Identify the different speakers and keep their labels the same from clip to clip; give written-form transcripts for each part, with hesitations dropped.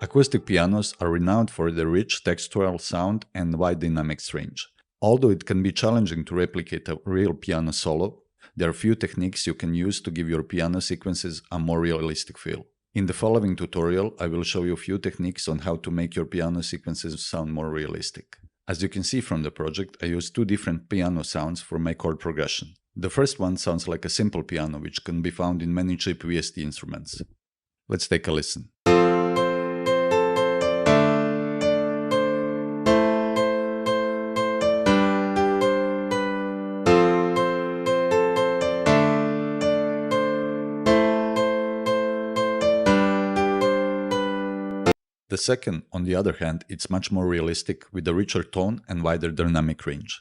Speaker 1: Acoustic pianos are renowned for their rich textural sound and wide dynamics range. Although it can be challenging to replicate a real piano solo, there are few techniques you can use to give your piano sequences a more realistic feel. In the following tutorial, I will show you a few techniques on how to make your piano sequences sound more realistic. As you can see from the project, I use two different piano sounds for my chord progression. The first one sounds like a simple piano, which can be found in many cheap VST instruments. Let's take a listen. The second, on the other hand, it's much more realistic with a richer tone and wider dynamic range.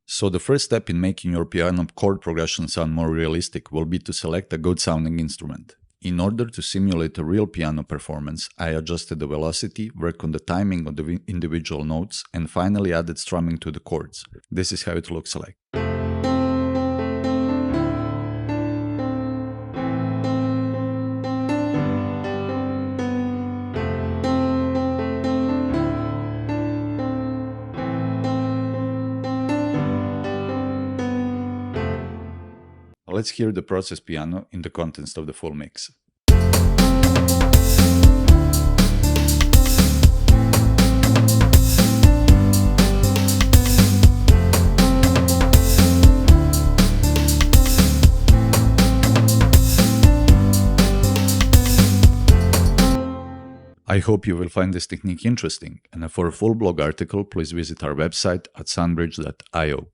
Speaker 1: So the first step in making your piano chord progression sound more realistic will be to select a good sounding instrument. In order to simulate a real piano performance, I adjusted the velocity, worked on the timing of the individual notes, and finally added strumming to the chords. This is how it looks like. Let's hear the process piano in the context of the full mix. I hope you will find this technique interesting, and for a full blog article, please visit our website at sunbridge.io.